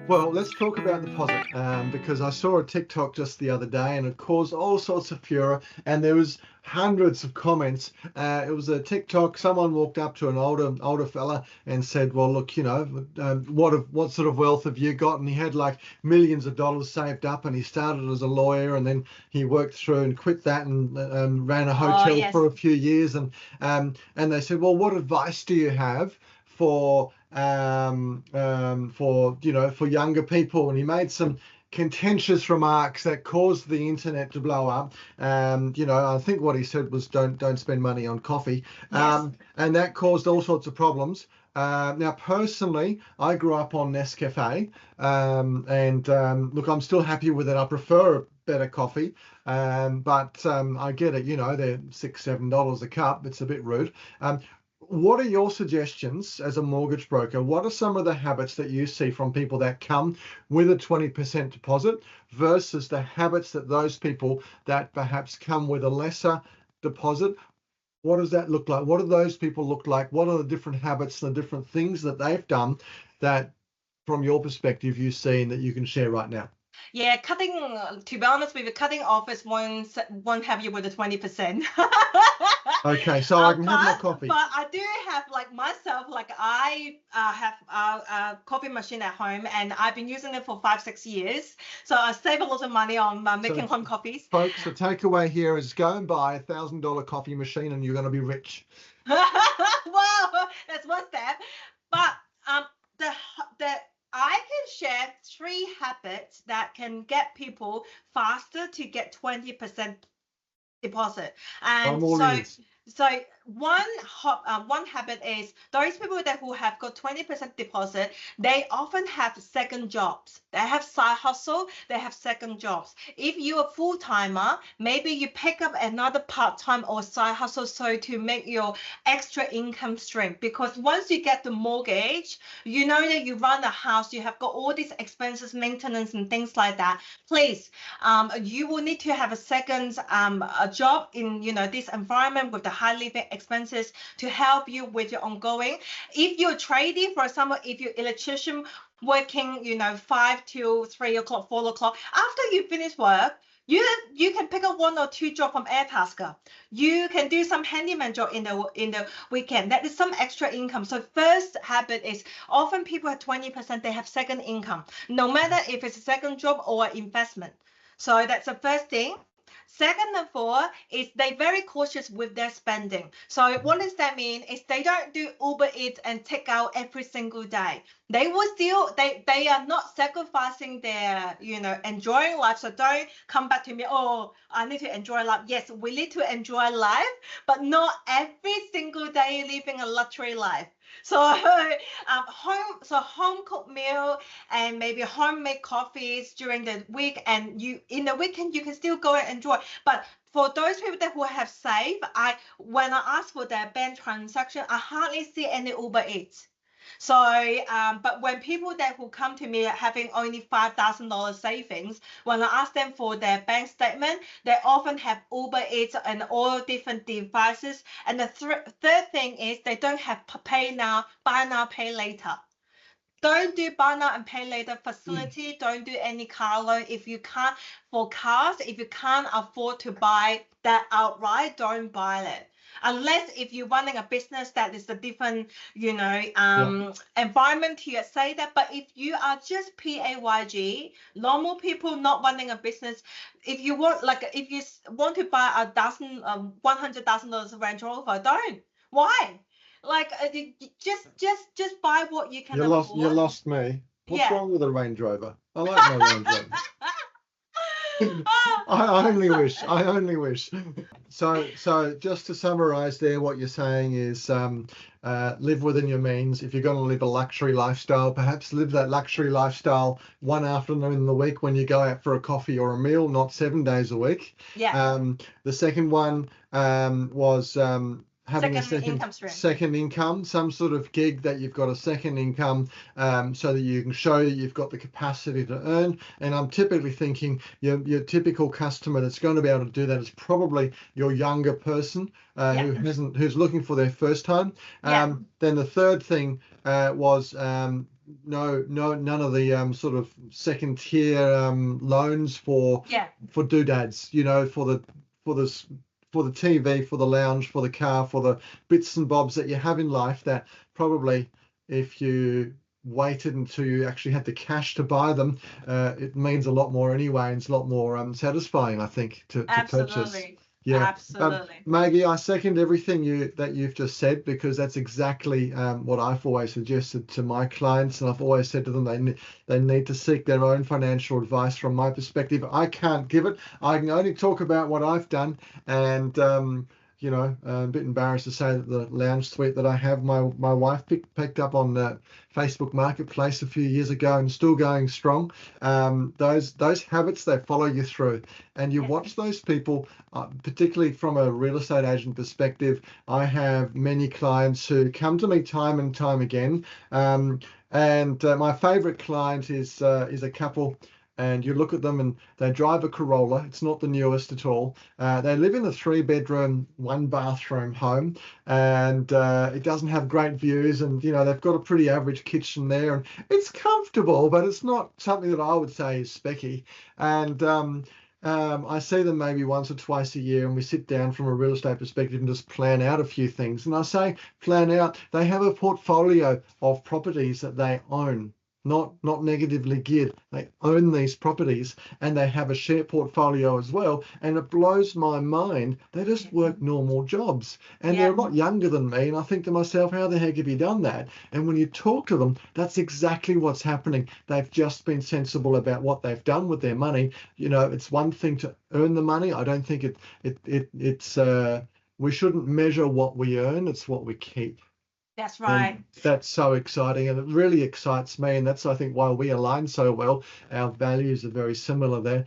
Well, let's talk about deposit because I saw a TikTok just the other day and it caused all sorts of furor and there was hundreds of comments. It was a TikTok. Someone walked up to an older fella and said, "Well, look, what sort of wealth have you got?" And he had like millions of dollars saved up, and he started as a lawyer, and then he worked through and quit that and ran a Oh, hotel yes. for a few years. And they said, "Well, what advice do you have for younger people?" And he made some contentious remarks that caused the internet to blow up. I think what he said was don't spend money on coffee. Yes. And that caused all sorts of problems. Now, personally, I grew up on Nescafe, and look, I'm still happy with it. I prefer better coffee, but I get it. They're $6, $7 a cup. It's a bit rude. What are your suggestions as a mortgage broker? What are some of the habits that you see from people that come with a 20% deposit versus the habits that those people that perhaps come with a lesser deposit? What does that look like? What do those people look like? What are the different habits and the different things that they've done that, from your perspective, you've seen that you can share right now? Yeah, to be honest with you, cutting offers won't have you with a 20%. Okay, so I can have my But coffee. I do have, like myself, like I have a coffee machine at home, and I've been using it for 5, 6 years. So I save a lot of money on making home coffees. Folks, the takeaway here is go and buy $1,000 coffee machine and you're going to be rich. Well, that's one step. But the the I can share 3 habits that can get people faster to get 20% deposit. I'm And all ears. so one habit is those people who have got 20% deposit, they often have second jobs. They have side hustle, they have second jobs. If you're a full timer, maybe you pick up another part time or side hustle so to make your extra income stream. Because once you get the mortgage, you know that you run a house, you have got all these expenses, maintenance and things like that. Please, you will need to have a second a job in this environment with the high living expenses to help you with your ongoing. If you're trading, for example, if you're electrician working 5 till 3 o'clock, 4 o'clock, after you finish work, you can pick up 1 or 2 job from Airtasker. You can do some handyman job in the weekend. That is some extra income. So first habit is often people have 20%, they have second income, no matter if it's a second job or investment. So that's the first thing. Second of all is they very cautious with their spending. So what does that mean? Is they don't do Uber Eats and take out every single day. They will still they are not sacrificing their enjoying life. So don't come back to me. Oh, I need to enjoy life. Yes, we need to enjoy life, but not every single day living a luxury life. So home cooked meal and maybe homemade coffees during the week, and you in the weekend you can still go and enjoy. But for those people who have saved, when I ask for their bank transaction, I hardly see any Uber Eats. So, but when people who come to me having only $5,000 savings, when I ask them for their bank statement, they often have Uber Eats and all different devices. And the third thing is they don't have pay now, buy now, pay later. Don't do buy now and pay later facility. Don't do any car loan. If you can't, for cars, if you can't afford to buy that outright, don't buy it. Unless if you're running a business that is a different, environment to say that. But if you are just PAYG, normal people not running a business, if you want to buy $100,000 Range Rover, don't. Why? Like just buy what you can You afford. lost me. What's Yeah. wrong with a Range Rover? I like my Range Rover. I only wish. So just to summarize there, what you're saying is live within your means. If you're going to live a luxury lifestyle, perhaps live that luxury lifestyle one afternoon in the week when you go out for a coffee or a meal, not 7 days a week. Yeah. The second one was having a second income, some sort of gig that you've got a second income, so that you can show that you've got the capacity to earn. And I'm typically thinking your typical customer that's going to be able to do that is probably your younger person who's looking for their first home. Then the third thing was none of the sort of second tier loans for Yeah, doodads, for the for the TV, for the lounge, for the car, for the bits and bobs that you have in life that probably if you waited until you actually had the cash to buy them, it means a lot more anyway, and it's a lot more satisfying, I think, to purchase. absolutely. Yeah. Absolutely. Maggie, I second everything you've just said, because that's exactly what I've always suggested to my clients, and I've always said to them they need to seek their own financial advice. From my perspective, I can't give it. I can only talk about what I've done, and I'm a bit embarrassed to say that the lounge suite that I have, my wife picked up on Facebook Marketplace a few years ago, and still going strong. Those habits, they follow you through, and you Yes. watch those people, particularly from a real estate agent perspective. I have many clients who come to me time and time again, and my favorite client is a couple. And you look at them and they drive a Corolla. It's not the newest at all. They live in a 3-bedroom, 1-bathroom home, and it doesn't have great views. And they've got a pretty average kitchen there, and it's comfortable, but it's not something that I would say is specky. And I see them maybe once or twice a year, and we sit down from a real estate perspective and just plan out a few things. And I say plan out. They have a portfolio of properties that they own. Not negatively geared. They own these properties, and they have a share portfolio as well. And it blows my mind. They just work normal jobs, and they're a lot younger than me. And I think to myself, how the heck have you done that? And when you talk to them, that's exactly what's happening. They've just been sensible about what they've done with their money. It's one thing to earn the money. I don't think it's we shouldn't measure what we earn. It's what we keep. That's right. And that's so exciting, and it really excites me. And that's, I think, why we align so well. Our values are very similar there.